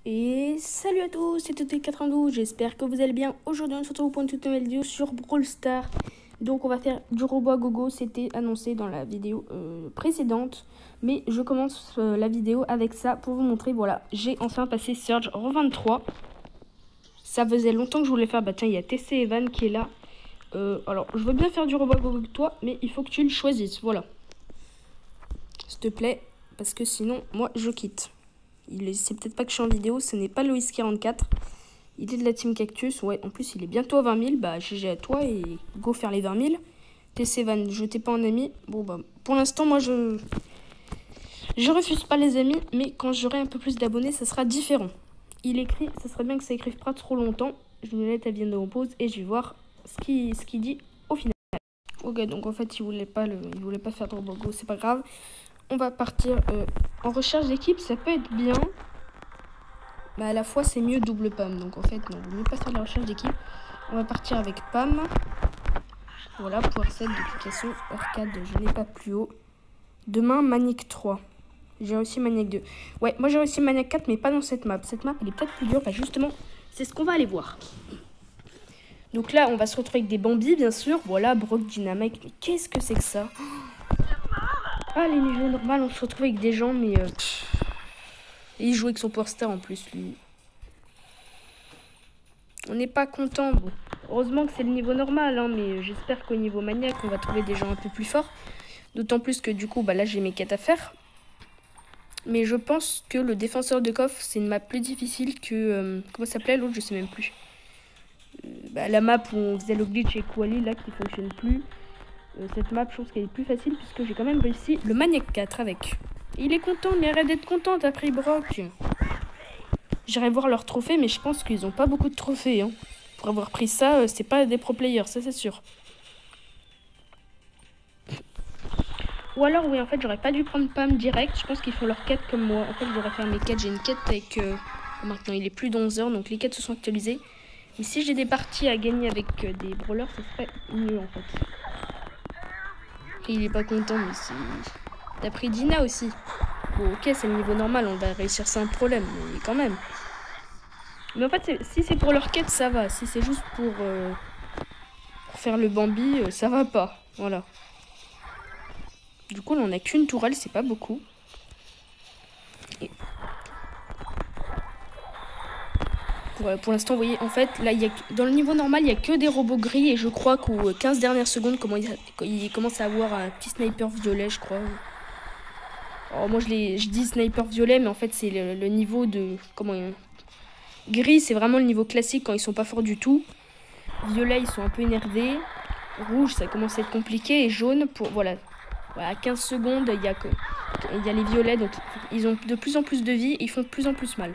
Et salut à tous, c'est TT92, j'espère que vous allez bien. Aujourd'hui on se retrouve pour une toute nouvelle vidéo sur Brawl Stars. Donc on va faire du robot à gogo, c'était annoncé dans la vidéo précédente. Mais je commence la vidéo avec ça pour vous montrer, voilà, j'ai enfin passé Surge en 23. Ça faisait longtemps que je voulais faire, bah tiens il y a TC Evan qui est là. Alors je veux bien faire du robot à gogo avec toi, mais il faut que tu le choisisses, voilà. S'il te plaît, parce que sinon moi je quitte. C'est peut-être pas que je suis en vidéo, ce n'est pas Loïs44. Il est de la team Cactus. Ouais, en plus, il est bientôt à 20 000. Bah, GG à toi et go faire les 20 000. TC Van, je t'ai pas en ami. Bon, bah, pour l'instant, moi, je refuse pas les amis. Mais quand j'aurai un peu plus d'abonnés, ça sera différent. Il écrit, ça serait bien que ça écrive pas trop longtemps. Je me mets ta viande en pause et je vais voir ce qu'il dit au final. Ok, donc en fait, il voulait pas faire de robot. C'est pas grave. On va partir en recherche d'équipe, ça peut être bien. Mais à la fois, c'est mieux double Pam. Donc en fait, non, il vaut mieux pas faire de la recherche d'équipe. On va partir avec Pam. Voilà, pouvoir 7 de toute façon. Arcade, je n'ai pas plus haut. Demain, Maniac 3. J'ai réussi Maniac 2. Ouais, moi j'ai réussi Maniac 4, mais pas dans cette map. Cette map, elle est peut-être plus dure. Bah justement, c'est ce qu'on va aller voir. Donc là, on va se retrouver avec des Bambi, bien sûr. Voilà, Brock, Dynamite. Mais qu'est-ce que c'est que ça? Ah, les niveaux normaux, on se retrouve avec des gens, mais... Et il joue avec son Power Star en plus, lui. On n'est pas content. Bon. Heureusement que c'est le niveau normal, hein, mais j'espère qu'au niveau maniaque, on va trouver des gens un peu plus forts. D'autant plus que du coup, bah là, j'ai mes quêtes à faire. Mais je pense que le défenseur de coffre, c'est une map plus difficile que... comment ça s'appelait l'autre? Je sais même plus. La map où on faisait le glitch avec Wally, là, qui fonctionne plus. Cette map, je pense qu'elle est plus facile puisque j'ai quand même réussi le Maniac 4 avec. Il est content, mais arrête d'être content, t'as pris Brock. J'irai voir leurs trophées, mais je pense qu'ils ont pas beaucoup de trophées. Hein. Pour avoir pris ça, c'est pas des pro players, ça c'est sûr. Ou alors, oui, en fait, j'aurais pas dû prendre Pam direct. Je pense qu'ils font leur quête comme moi. En fait, j'aurais fait mes quêtes. J'ai une quête avec... maintenant, il est plus d'11h, donc les quêtes se sont actualisées. Mais si j'ai des parties à gagner avec des brawlers, ça serait mieux, en fait. Et il est pas content, mais c'est... T'as pris Dina aussi. Bon, ok, c'est le niveau normal, on va réussir sans problème, mais quand même. Mais en fait, si c'est pour leur quête, ça va. Si c'est juste pour faire le Bambi, ça va pas. Voilà. Du coup, là, on n'a qu'une tourelle, c'est pas beaucoup. Et... Voilà, pour l'instant, vous voyez, en fait, là, dans le niveau normal, il n'y a que des robots gris. Et je crois qu'aux 15 dernières secondes, il commence à avoir un petit sniper violet, je crois. Alors, moi, je dis sniper violet, mais en fait, c'est le niveau de... Gris, c'est vraiment le niveau classique quand ils sont pas forts du tout. Violet, ils sont un peu énervés. Rouge, ça commence à être compliqué. Et jaune, voilà, à 15 secondes, il y a les violets. Donc, ils ont de plus en plus de vie et ils font de plus en plus mal.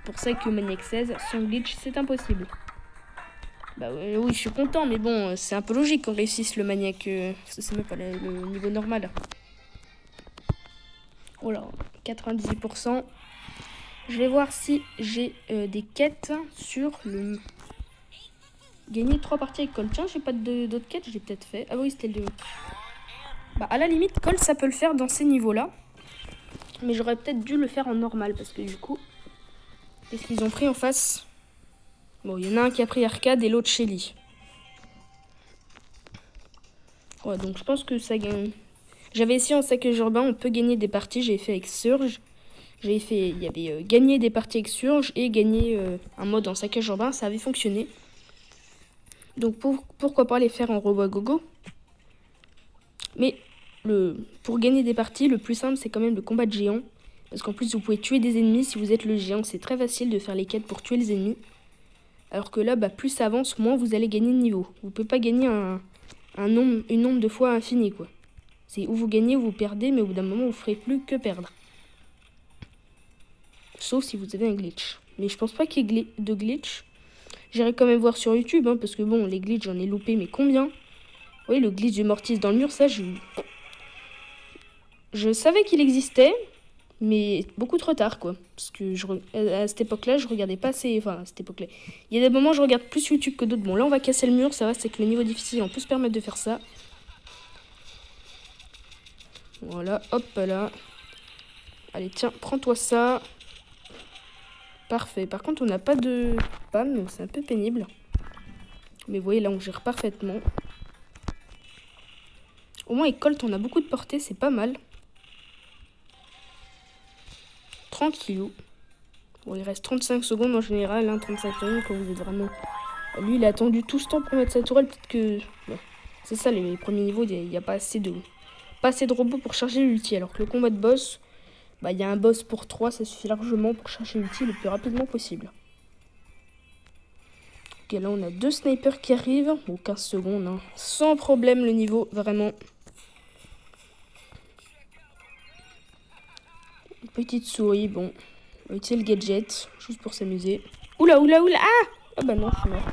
Pour ça que Maniac 16, sans glitch, c'est impossible. Bah oui, je suis content, mais bon, c'est un peu logique qu'on réussisse le Maniac. C'est même pas le niveau normal. Voilà, 98%. Je vais voir si j'ai des quêtes sur le... Gagner 3 parties avec Cole. Tiens, j'ai pas d'autres quêtes, j'ai peut-être fait. Ah oui, c'était le... Bah, à la limite, Cole, ça peut le faire dans ces niveaux-là. Mais j'aurais peut-être dû le faire en normal, parce que du coup... Qu'est-ce qu'ils ont pris en face? Bon, il y en a un qui a pris Arcade et l'autre Shelly. Ouais, donc je pense que ça gagne... J'avais essayé en saccage urbain, on peut gagner des parties. J'ai fait avec Surge. Il y avait gagné des parties avec Surge et gagner un mode en saccage urbain. Ça avait fonctionné. Donc pourquoi pas les faire en robot à gogo. Mais pour gagner des parties, le plus simple, c'est quand même le combat de géant. Parce qu'en plus, vous pouvez tuer des ennemis si vous êtes le géant. C'est très facile de faire les quêtes pour tuer les ennemis. Alors que là, plus ça avance, moins vous allez gagner de niveau. Vous ne pouvez pas gagner une nombre de fois infini, quoi. C'est où vous gagnez ou vous perdez, mais au bout d'un moment, vous ne ferez plus que perdre. Sauf si vous avez un glitch. Mais je pense pas qu'il y ait de glitch. J'irai quand même voir sur YouTube, hein, parce que bon, les glitches, j'en ai loupé, mais combien? Oui, le glitch du Mortis dans le mur, ça, je savais qu'il existait, mais beaucoup trop tard, quoi. Parce que à cette époque-là, je regardais pas assez... Enfin, à cette époque-là. Il y a des moments où je regarde plus YouTube que d'autres. Bon, là, on va casser le mur, ça va, c'est que le niveau difficile, on peut se permettre de faire ça. Voilà, hop là. Allez, tiens, prends-toi ça. Parfait. Par contre, on n'a pas de spam, donc c'est un peu pénible. Mais vous voyez, là, on gère parfaitement. Au moins, avec Colt, on a beaucoup de portée, c'est pas mal. Tranquillou. Bon, il reste 35 secondes en général, hein, 35 secondes quand vous êtes vraiment... Lui, il a attendu tout ce temps pour mettre sa tourelle, peut-être que... Bon, c'est ça, les premiers niveaux, il n'y a pas assez de robots pour charger l'ulti. Alors que le combat de boss, bah, il y a un boss pour 3, ça suffit largement pour charger l'ulti le plus rapidement possible. Ok, là, on a 2 snipers qui arrivent. Bon, 15 secondes, hein. Sans problème le niveau, vraiment. Petite souris, bon. On va utiliser le gadget, juste pour s'amuser. Oula, oula, oula, ah! Ah bah non, je suis mort.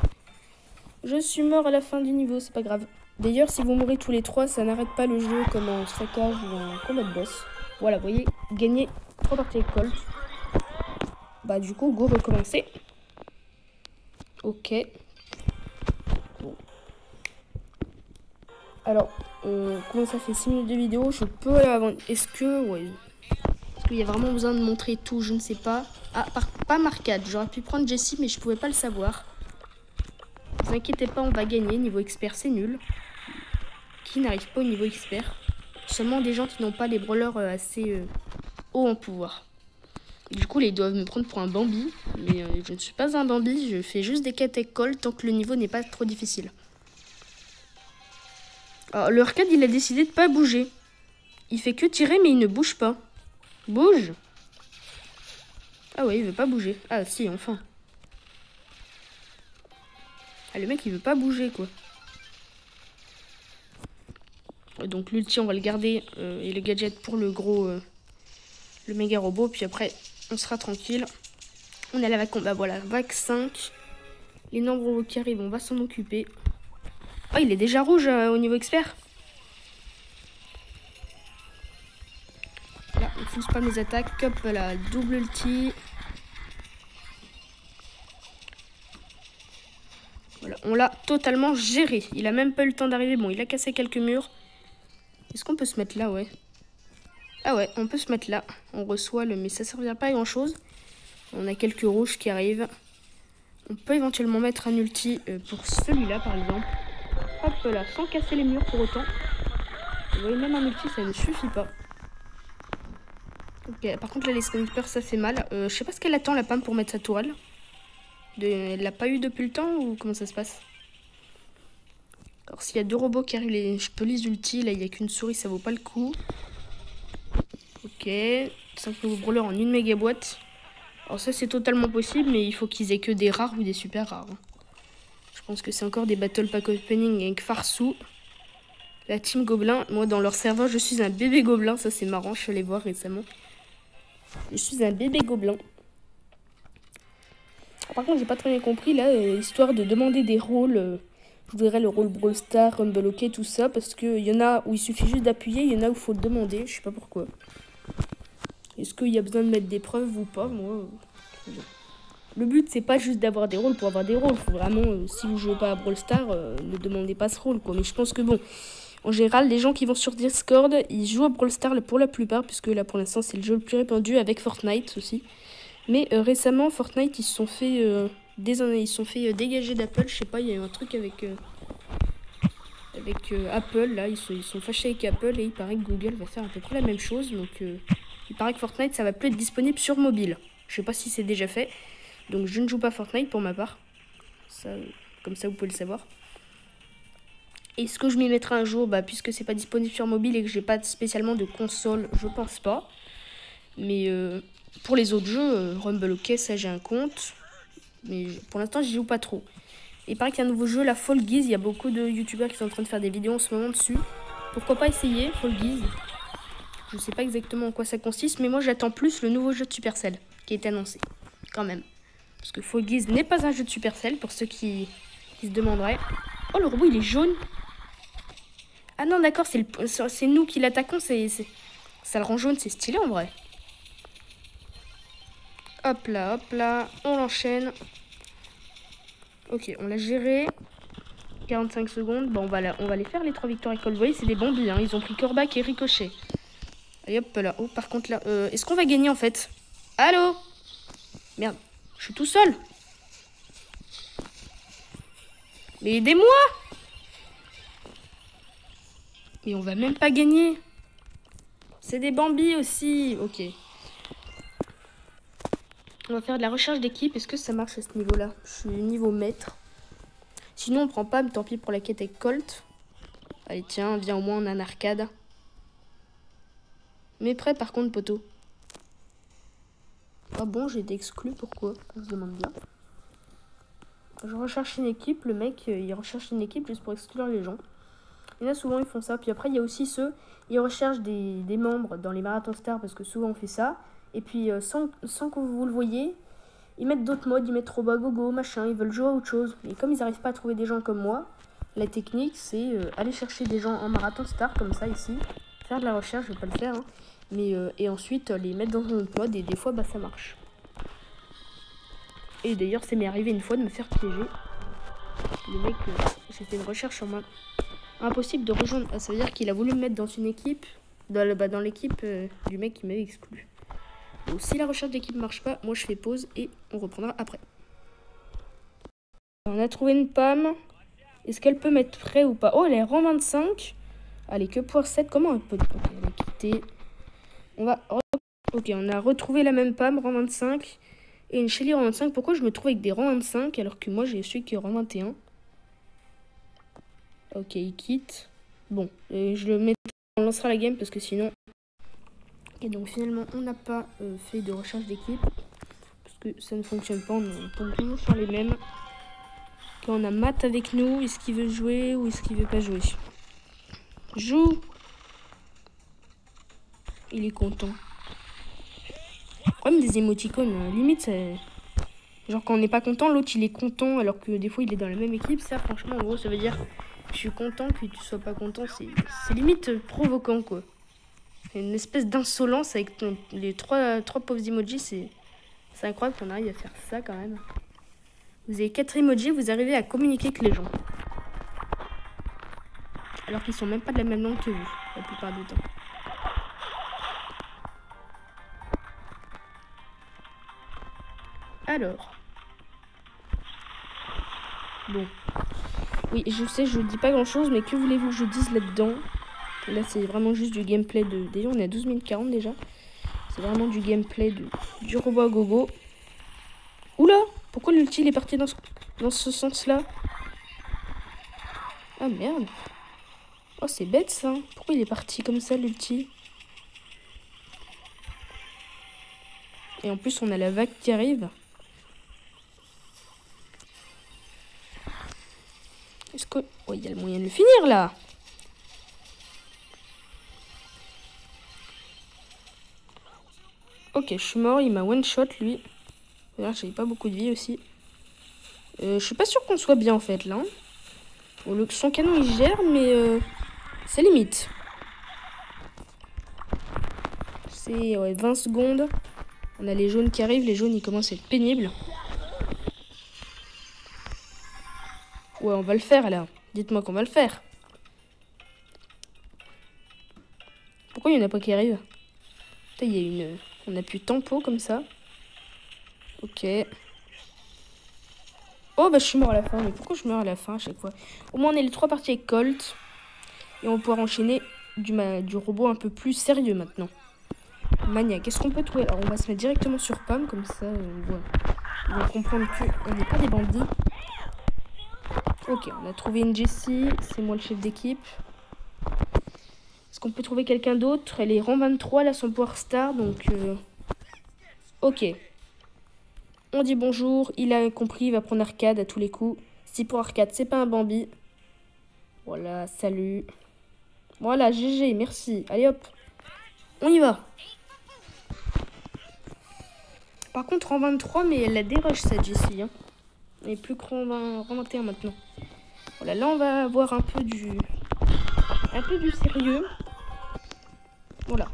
Je suis mort à la fin du niveau, c'est pas grave. D'ailleurs, si vous mourrez tous les 3, ça n'arrête pas le jeu comme en saccage ou en combat de boss. Voilà, vous voyez, gagner 3 parties avec Colt. Bah du coup, go recommencer. Ok. Bon. Alors, comment ça fait 6 minutes de vidéo? Je peux aller avant. Est-ce que... Ouais. Est-ce qu'il y a vraiment besoin de montrer tout? Je ne sais pas. Ah, pas Marcade. J'aurais pu prendre Jessie, mais je pouvais pas le savoir. Ne vous inquiétez pas, on va gagner. Niveau expert, c'est nul. Qui n'arrive pas au niveau expert? Seulement des gens qui n'ont pas les brawlers assez hauts en pouvoir. Du coup, ils doivent me prendre pour un Bambi. Mais je ne suis pas un Bambi. Je fais juste des quêtes avec Colt tant que le niveau n'est pas trop difficile. Alors, le arcade, il a décidé de pas bouger. Il fait que tirer, mais il ne bouge pas. Bouge! Ah ouais, il veut pas bouger. Ah si, enfin. Ah, le mec, il veut pas bouger, quoi. Donc l'ulti, on va le garder. Et le gadget pour le gros... le méga robot. Puis après, on sera tranquille. On a la vac... Bah voilà, vac 5. Les nombres robots qui arrivent, on va s'en occuper. Oh, il est déjà rouge au niveau expert. Là, on pousse pas mes attaques. Hop, là, double ulti. Voilà, on l'a totalement géré. Il a même pas eu le temps d'arriver. Bon, il a cassé quelques murs. Est-ce qu'on peut se mettre là, ouais? Ah ouais, on peut se mettre là. On reçoit le... Mais ça servira pas à grand chose. On a quelques rouges qui arrivent. On peut éventuellement mettre un ulti pour celui-là, par exemple. Hop là, sans casser les murs pour autant. Vous voyez, même un ulti, ça ne suffit pas. Ok, par contre, là, les snipers, ça fait mal. Je sais pas ce qu'elle attend, la Pam, pour mettre sa tourelle. Elle l'a pas eu depuis le temps ou comment ça se passe? Alors, s'il y a 2 robots qui arrivent, je peux les ulti. Là, il n'y a qu'une souris, ça vaut pas le coup. Ok, 5 nouveaux brawlers en une méga boîte. Alors ça, c'est totalement possible, mais il faut qu'ils aient que des rares ou des super rares. Je pense que c'est encore des battle pack opening avec Farsou. La team Gobelin, moi dans leur serveur, je suis un bébé gobelin. Ça, c'est marrant, je suis allée voir récemment. Je suis un bébé gobelin. Par contre, j'ai pas très bien compris, là, histoire de demander des rôles. Je voudrais le rôle Brawl Stars, Rumble OK, tout ça, parce qu'il y en a où il suffit juste d'appuyer, il y en a où il faut le demander, je sais pas pourquoi. Est-ce qu'il y a besoin de mettre des preuves ou pas? Moi, le but, c'est pas juste d'avoir des rôles pour avoir des rôles. Faut vraiment, si vous jouez pas à Brawl Stars, ne demandez pas ce rôle, quoi. Mais je pense que bon, en général, les gens qui vont sur Discord, ils jouent à Brawl Stars pour la plupart, puisque là, pour l'instant, c'est le jeu le plus répandu avec Fortnite aussi. Mais récemment, Fortnite, ils se sont fait, dégager d'Apple. Je sais pas, il y a eu un truc avec Apple, là. Ils sont fâchés avec Apple et il paraît que Google va faire à peu près la même chose. Donc, il paraît que Fortnite, ça va plus être disponible sur mobile. Je sais pas si c'est déjà fait. Donc, je ne joue pas Fortnite pour ma part. Ça, comme ça, vous pouvez le savoir. Est-ce que je m'y mettrai un jour? Bah, puisque c'est pas disponible sur mobile et que j'ai pas spécialement de console, je pense pas. Mais pour les autres jeux, Rumble OK, ça j'ai un compte. Mais pour l'instant, j'y joue pas trop. Et il paraît qu'il y a un nouveau jeu, la Fall Guys. Il y a beaucoup de youtubeurs qui sont en train de faire des vidéos en ce moment dessus. Pourquoi pas essayer Fall Guys? Je sais pas exactement en quoi ça consiste, mais moi j'attends plus le nouveau jeu de Supercell qui a été annoncé, quand même. Parce que Fall Guys n'est pas un jeu de Supercell, pour ceux qui se demanderaient. Oh, le robot, il est jaune. Ah non, d'accord, c'est nous qui l'attaquons, ça le rend jaune, c'est stylé en vrai. Hop là, on l'enchaîne. Ok, on l'a géré. 45 secondes. Bon, on va les faire, les 3 victoires avec Colt. Vous voyez, c'est des bambis, hein. Ils ont pris Corbac et Ricochet. Et hop là. Oh, par contre là, est-ce qu'on va gagner en fait? Allô? Merde. Je suis tout seul. Mais aidez-moi. Mais on va même pas gagner. C'est des Bambis aussi. Ok. On va faire de la recherche d'équipe. Est-ce que ça marche à ce niveau-là? Je suis niveau maître. Sinon, on prend pas, mais tant pis pour la quête avec Colt. Allez, tiens, viens, au moins, on a un arcade. Mais prêt, par contre, poteau. Ah bon, j'ai été exclu, pourquoi? On se demande bien. Je recherche une équipe. Le mec, il recherche une équipe juste pour exclure les gens. Et là, souvent, ils font ça. Puis après, il y a aussi ceux, ils recherchent des membres dans les marathons stars parce que souvent, on fait ça. Et puis, sans que vous le voyez, ils mettent d'autres modes, ils mettent Robot Gogo, machin, ils veulent jouer à autre chose. Et comme ils n'arrivent pas à trouver des gens comme moi, la technique, c'est aller chercher des gens en marathon star, comme ça, ici. Faire de la recherche, je vais pas le faire, hein. Mais, et ensuite, les mettre dans un autre mode, et des fois, bah, ça marche. Et d'ailleurs, ça m'est arrivé une fois de me faire piéger. Le mec, j'ai fait une recherche en main. Impossible de rejoindre. Ah, ça veut dire qu'il a voulu me mettre dans une équipe, dans l'équipe du mec qui m'avait exclu. Donc si la recherche d'équipe marche pas, moi je fais pause et on reprendra après. On a trouvé une Pam. Est-ce qu'elle peut mettre prêt ou pas? Oh, elle est rang 25. Allez, que pour 7. Comment elle peut... Ok, elle a quitté. On va... Ok, on a retrouvé la même Pam, rang 25. Et une Shelly rang 25. Pourquoi je me trouve avec des rangs 25 alors que moi j'ai celui qui est rang 21? Ok, il quitte. Bon, je le mettrai, on lancera la game parce que sinon... Et donc finalement, on n'a pas fait de recherche d'équipe. Parce que ça ne fonctionne pas, on tombe toujours sur les mêmes. Quand on a Matt avec nous, est-ce qu'il veut jouer ou est-ce qu'il veut pas jouer? Joue! Il est content. Le problème des émoticônes, limite, c'est... Genre quand on n'est pas content, l'autre il est content alors que des fois il est dans la même équipe. Ça, franchement, en gros, ça veut dire... Je suis content que tu sois pas content, c'est limite provoquant quoi. Une espèce d'insolence avec les trois pauvres emojis, c'est incroyable qu'on arrive à faire ça quand même. Vous avez 4 emojis, vous arrivez à communiquer avec les gens. Alors qu'ils sont même pas de la même langue que vous, la plupart du temps. Alors. Bon. Oui, je sais, je dis pas grand chose, mais que voulez-vous que je dise là-dedans? Là, c'est vraiment juste du gameplay de... D'ailleurs, on est à 12 minutes 40 déjà. C'est vraiment du gameplay du robot à gogo. Oula! Pourquoi l'ulti est parti dans ce sens-là? Ah merde! Oh, c'est bête ça! Pourquoi il est parti comme ça, l'ulti? Et en plus, on a la vague qui arrive. Est-ce que... Oh, il y a le moyen de le finir, là! Ok, je suis mort, il m'a one-shot, lui. D'ailleurs, j'avais pas beaucoup de vie aussi. Je suis pas sûr qu'on soit bien, en fait, là. Bon, son canon, il gère, mais... c'est limite. C'est ouais, 20 secondes. On a les jaunes qui arrivent. Les jaunes, ils commencent à être pénibles. Ouais, on va le faire, là. Dites-moi qu'on va le faire. Pourquoi il n'y en a pas qui arrivent? Il y a une... On a plus de tempo comme ça. Ok. Oh, bah je suis mort à la fin. Mais pourquoi je meurs à la fin à chaque fois? Au moins, on est les 3 parties avec Colt. Et on va pouvoir enchaîner du robot un peu plus sérieux maintenant. Maniac. Qu'est-ce qu'on peut trouver? Alors, on va se mettre directement sur Pam. Comme ça, on va comprendre qu'on n'est pas des bandits. Ok, on a trouvé une Jessie. C'est moi le chef d'équipe. Est-ce qu'on peut trouver quelqu'un d'autre? Elle est rang 23, là, son pouvoir star. Donc, ok. On dit bonjour. Il a compris, il va prendre arcade à tous les coups. Si pour arcade, c'est pas un Bambi. Voilà, salut. Voilà, GG, merci. Allez, hop. On y va. Par contre, rang 23, mais elle a dérush, cette Jessie. Hein. Elle n'est plus que rang 21 maintenant. Voilà, là, on va avoir un peu du sérieux. Voilà.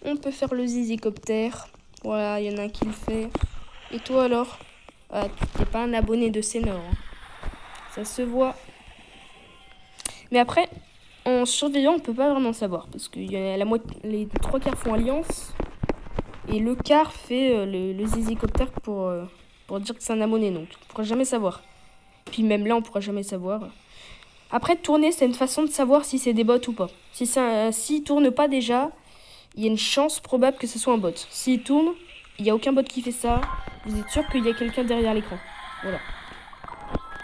On peut faire le zizicoptère. Voilà, il y en a un qui le fait. Et toi, alors? Ah, tu n'es pas un abonné de Sénor. Hein. Ça se voit. Mais après, en surveillant, on peut pas vraiment savoir. Parce qu'il y a les 3 quarts font alliance. Et le quart fait le zizicoptère pour dire que c'est un abonné. Donc, on ne pourra jamais savoir. Puis même là, on ne pourra jamais savoir. Après, tourner, c'est une façon de savoir si c'est des bots ou pas. S'il tourne pas déjà, il y a une chance probable que ce soit un bot. S'il tourne, il n'y a aucun bot qui fait ça. Vous êtes sûr qu'il y a quelqu'un derrière l'écran. Voilà.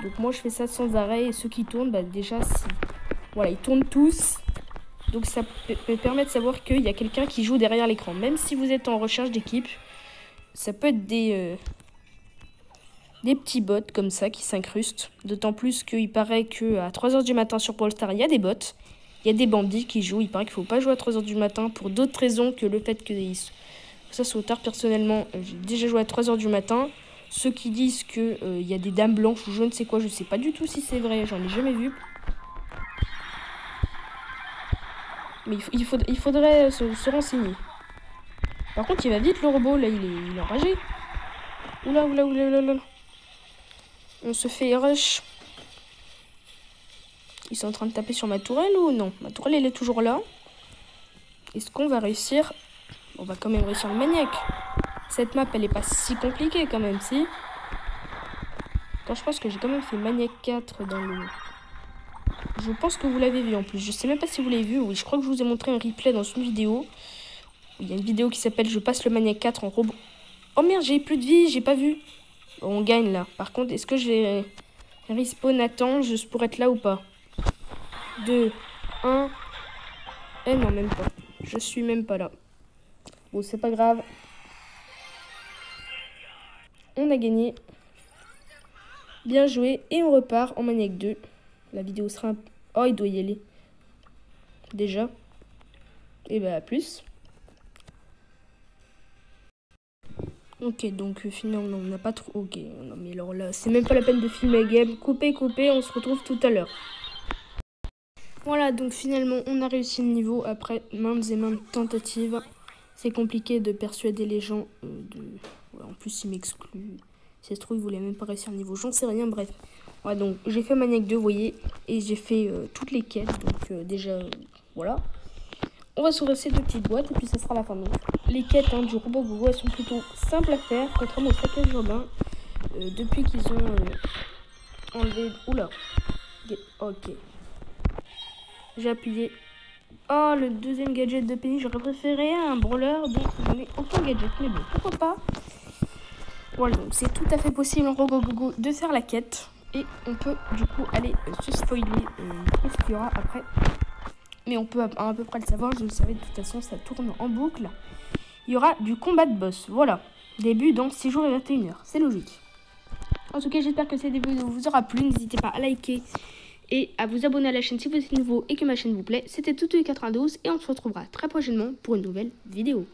Donc moi, je fais ça sans arrêt. Et ceux qui tournent, bah, déjà, voilà, ils tournent tous. Donc ça me permet de savoir qu'il y a quelqu'un qui joue derrière l'écran. Même si vous êtes en recherche d'équipe, ça peut être des petits bots comme ça qui s'incrustent. D'autant plus qu'il paraît qu'à 3h du matin sur Brawl Stars, il y a des bots. Il y a des bandits qui jouent. Il paraît qu'il ne faut pas jouer à 3h du matin pour d'autres raisons que le fait que ça soit tard. Personnellement, j'ai déjà joué à 3h du matin. Ceux qui disent qu'il y a des dames blanches ou je ne sais quoi, je ne sais pas du tout si c'est vrai. J'en ai jamais vu. Mais il faudrait se renseigner. Par contre, il va vite le robot. Là, il est enragé. Oula. On se fait rush. Ils sont en train de taper sur ma tourelle ou non? Ma tourelle, elle est toujours là. Est-ce qu'on va réussir? On va quand même réussir le maniaque. Cette map, elle est pas si compliquée quand même, si. Quand je pense que j'ai quand même fait maniaque 4 dans le... Je pense que vous l'avez vu en plus. Je sais même pas si vous l'avez vu. Oui, je crois que je vous ai montré un replay dans une vidéo. Il y a une vidéo qui s'appelle « Je passe le maniaque 4 en robot ». Oh merde, j'ai plus de vie, j'ai pas vu. On gagne là. Par contre, est-ce que j'ai respawn à temps juste pour être là ou pas? 2, 1. Eh non, même pas. Je suis même pas là. Bon, c'est pas grave. On a gagné. Bien joué. Et on repart en maniaque 2. La vidéo sera un... Oh, il doit y aller. Déjà. Et bah, à plus. Ok, donc finalement, on n'a pas trop... Ok, non mais alors là, c'est même pas la peine de filmer la game. Coupez, on se retrouve tout à l'heure. Voilà, donc finalement, on a réussi le niveau après maintes et maintes tentatives. C'est compliqué de persuader les gens Ouais, en plus, ils m'excluent. Si ça se trouve, ils voulaient même pas réussir le niveau. J'en sais rien, bref. Ouais, donc j'ai fait Maniac 2, vous voyez. Et j'ai fait toutes les quêtes. Donc déjà, voilà. On va s'ouvrir ces deux petites boîtes et puis ça sera la fin. Donc, les quêtes du robot Gogo, elles sont plutôt simples à faire. Contrairement au saccage urbain. Depuis qu'ils ont enlevé... Oula. Ok. J'ai appuyé. Oh, le deuxième gadget de Penny. J'aurais préféré un brawler. Donc, je n'ai aucun gadget. Mais bon, pourquoi pas. Voilà, donc c'est tout à fait possible en Robot Gogo de faire la quête. Et on peut du coup aller se spoiler qu'est-ce qu'il y aura après. Mais on peut à peu près le savoir, je le savais de toute façon, ça tourne en boucle. Il y aura du combat de boss, voilà. Début dans 6 jours et 21 h, c'est logique. En tout cas, j'espère que cette vidéo vous aura plu. N'hésitez pas à liker et à vous abonner à la chaîne si vous êtes nouveau et que ma chaîne vous plaît. C'était Toutou92 et on se retrouvera très prochainement pour une nouvelle vidéo.